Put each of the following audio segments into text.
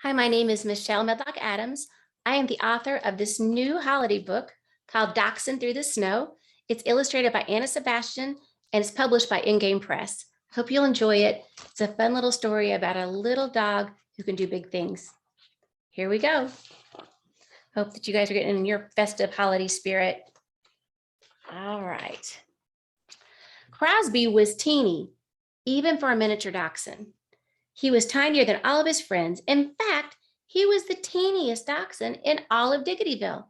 Hi, my name is Michelle Medlock Adams. I am the author of this new holiday book called Dachshund Through the Snow. It's illustrated by Anna Sebastian and it's published by InGame Press. Hope you'll enjoy it. It's a fun little story about a little dog who can do big things. Here we go. Hope that you guys are getting in your festive holiday spirit. All right. Crosby was teeny, even for a miniature dachshund. He was tinier than all of his friends. In fact, he was the teeniest dachshund in all of Diggityville.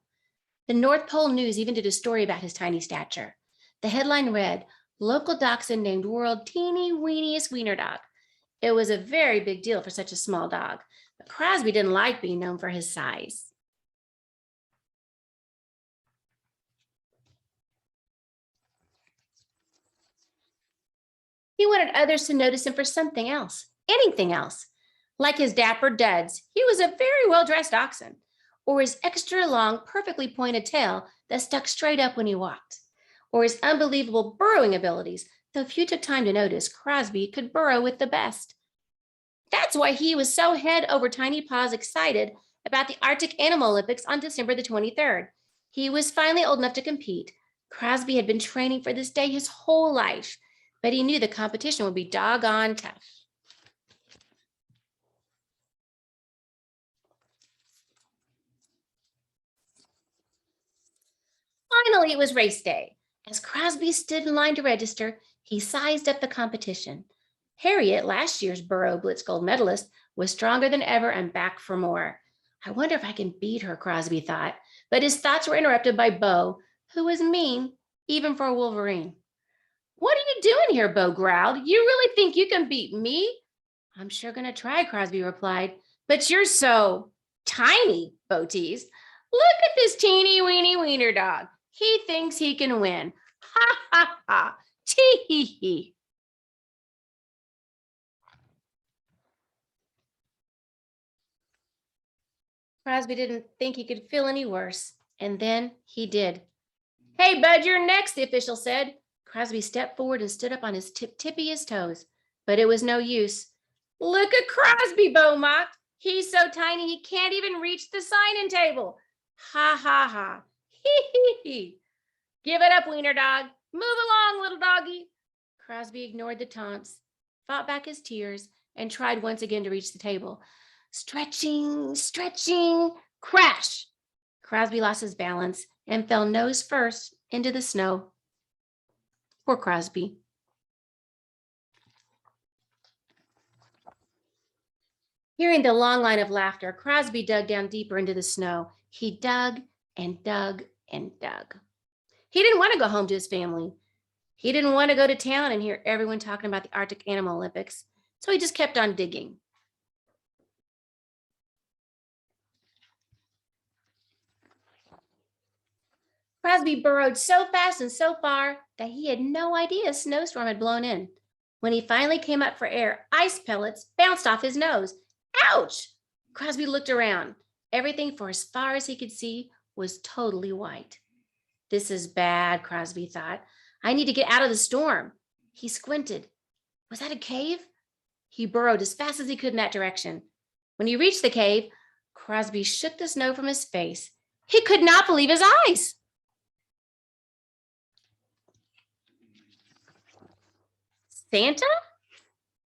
The North Pole News even did a story about his tiny stature. The headline read, "Local dachshund named world teeny weeniest wiener dog." It was a very big deal for such a small dog, but Crosby didn't like being known for his size. He wanted others to notice him for something else, anything else. Like his dapper duds, he was a very well-dressed dachshund, or his extra long, perfectly pointed tail that stuck straight up when he walked, or his unbelievable burrowing abilities, though few took time to notice Crosby could burrow with the best. That's why he was so head over tiny paws excited about the Arctic Animal Olympics on December the 23rd. He was finally old enough to compete. Crosby had been training for this day his whole life, but he knew the competition would be doggone tough. Finally, it was race day. As Crosby stood in line to register, he sized up the competition. Harriet, last year's Burrow Blitz gold medalist, was stronger than ever and back for more. I wonder if I can beat her, Crosby thought, but his thoughts were interrupted by Bo, who was mean, even for a Wolverine. "What are you doing here?" Bo growled. "You really think you can beat me?" "I'm sure gonna try," Crosby replied. "But you're so tiny," Bo teased. "Look at this teeny weeny wiener dog. He thinks he can win. Ha ha ha. Tee hee hee." Crosby didn't think he could feel any worse. And then he did. "Hey, bud, you're next," the official said. Crosby stepped forward and stood up on his tippiest toes. But it was no use. "Look at Crosby," Bo mocked. "He's so tiny he can't even reach the sign-in table. Ha ha ha. Hee hee hee. Give it up, wiener dog. Move along, little doggy." Crosby ignored the taunts, fought back his tears, and tried once again to reach the table. Stretching, stretching, crash! Crosby lost his balance and fell nose first into the snow. Poor Crosby. Hearing the long line of laughter, Crosby dug down deeper into the snow. He dug and dug and dug. He didn't want to go home to his family. He didn't want to go to town and hear everyone talking about the Arctic Animal Olympics, so he just kept on digging. Crosby burrowed so fast and so far that he had no idea a snowstorm had blown in. When he finally came up for air, ice pellets bounced off his nose. Ouch! Crosby looked around. Everything, for as far as he could see, was totally white. "This is bad," Crosby thought. "I need to get out of the storm." He squinted. Was that a cave? He burrowed as fast as he could in that direction. When he reached the cave, Crosby shook the snow from his face. He could not believe his eyes. "Santa?"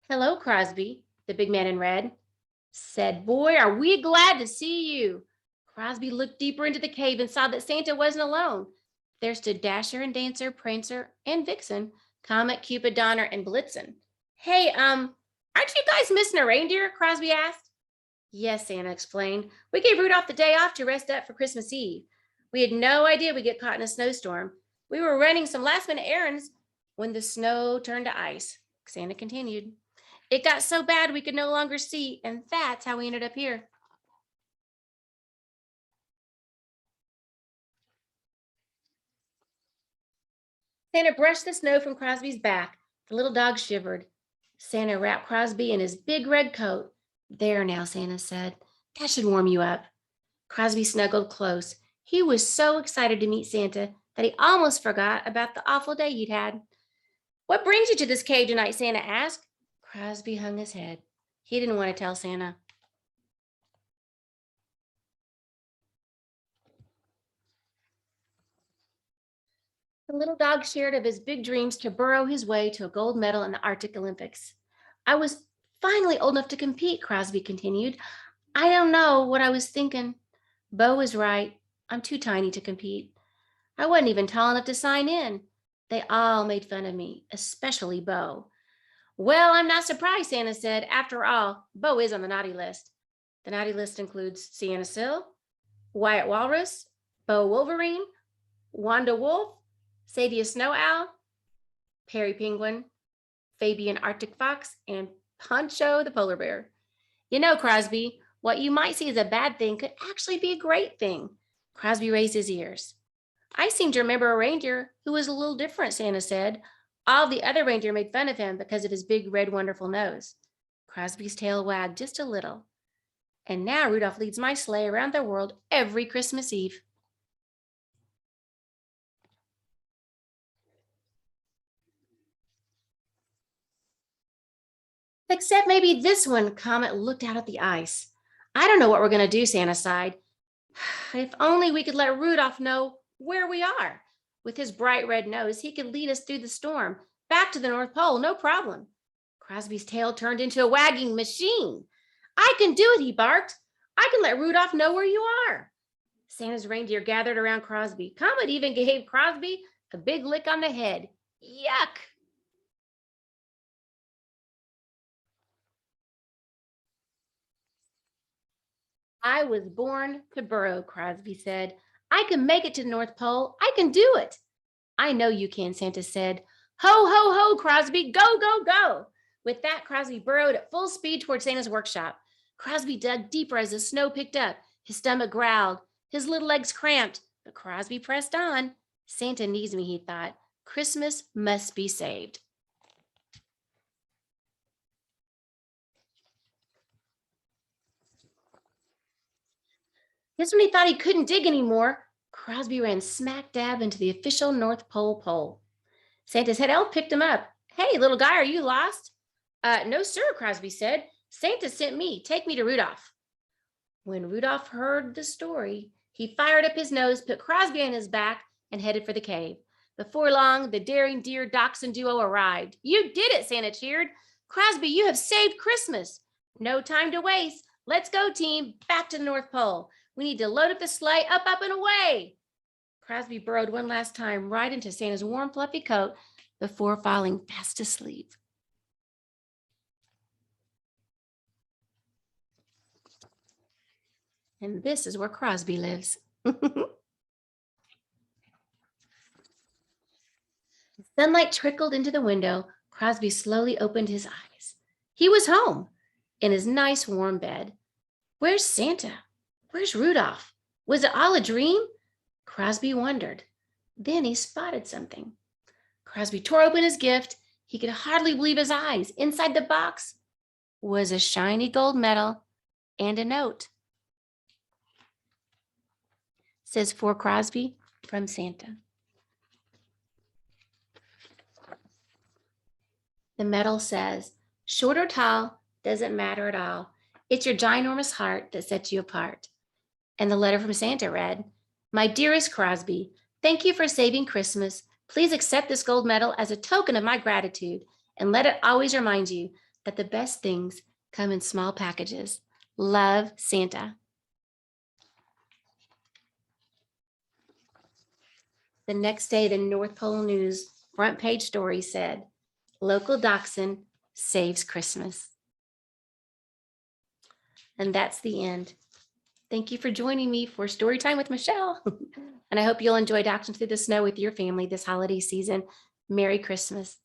"Hello, Crosby," the big man in red said. "Boy, are we glad to see you." Crosby looked deeper into the cave and saw that Santa wasn't alone. There stood Dasher and Dancer, Prancer and Vixen, Comet, Cupid, Donner, and Blitzen. "Hey, aren't you guys missing a reindeer?" Crosby asked. "Yes," Santa explained. "We gave Rudolph the day off to rest up for Christmas Eve. We had no idea we'd get caught in a snowstorm. We were running some last-minute errands when the snow turned to ice." Santa continued. "It got so bad we could no longer see, and that's how we ended up here." Santa brushed the snow from Crosby's back. The little dog shivered. Santa wrapped Crosby in his big red coat. "There now," Santa said. "That should warm you up." Crosby snuggled close. He was so excited to meet Santa that he almost forgot about the awful day he'd had. "What brings you to this cave tonight?" Santa asked. Crosby hung his head. He didn't want to tell Santa. The little dog shared of his big dreams to burrow his way to a gold medal in the Arctic Olympics. I was finally old enough to compete, Crosby continued. I don't know what I was thinking. Bo was right. I'm too tiny to compete. I wasn't even tall enough to sign in. They all made fun of me, especially Bo. Well, I'm not surprised, Santa said. After all, Bo is on the naughty list. The naughty list includes Sienna Sil, Wyatt Walrus, Bo Wolverine, Wanda Wolf, Sadia Snow Owl, Perry Penguin, Fabian Arctic Fox, and Poncho the Polar Bear. You know, Crosby, what you might see as a bad thing could actually be a great thing. Crosby raised his ears. I seem to remember a reindeer who was a little different, Santa said. All the other reindeer made fun of him because of his big, red, wonderful nose. Crosby's tail wagged just a little. And now Rudolph leads my sleigh around the world every Christmas Eve. Except maybe this one, Comet looked out at the ice. I don't know what we're going to do, Santa sighed. If only we could let Rudolph know where we are. With his bright red nose, he could lead us through the storm, back to the North Pole, no problem. Crosby's tail turned into a wagging machine. I can do it, he barked. I can let Rudolph know where you are. Santa's reindeer gathered around Crosby. Comet even gave Crosby a big lick on the head. Yuck! I was born to burrow, Crosby said. I can make it to the North Pole. I can do it. I know you can, Santa said. Ho, ho, ho, Crosby, go, go, go. With that, Crosby burrowed at full speed toward Santa's workshop. Crosby dug deeper as the snow picked up. His stomach growled. His little legs cramped, but Crosby pressed on. Santa needs me, he thought. Christmas must be saved. Just when he thought he couldn't dig anymore, Crosby ran smack dab into the official North Pole pole. Santa's head elf picked him up. Hey, little guy, are you lost? No, sir, Crosby said. Santa sent me. Take me to Rudolph. When Rudolph heard the story, he fired up his nose, put Crosby on his back, and headed for the cave. Before long, the daring deer dachshund duo arrived. You did it, Santa cheered. Crosby, you have saved Christmas. No time to waste. Let's go, team, back to the North Pole. We need to load up the sleigh, up, up, and away. Crosby burrowed one last time right into Santa's warm, fluffy coat before falling fast asleep. And this is where Crosby lives. Sunlight trickled into the window. Crosby slowly opened his eyes. He was home in his nice warm bed. Where's Santa? Where's Rudolph? Was it all a dream? Crosby wondered. Then he spotted something. Crosby tore open his gift. He could hardly believe his eyes. Inside the box was a shiny gold medal and a note. It says, for Crosby, from Santa. The medal says, short or tall, doesn't matter at all. It's your ginormous heart that sets you apart. And the letter from Santa read, my dearest Crosby, thank you for saving Christmas. Please accept this gold medal as a token of my gratitude, and let it always remind you that the best things come in small packages. Love, Santa. The next day, the North Pole News front page story said, local dachshund saves Christmas. And that's the end. Thank you for joining me for Story Time with Michelle. And I hope you'll enjoy Dachshund Through the Snow with your family this holiday season. Merry Christmas.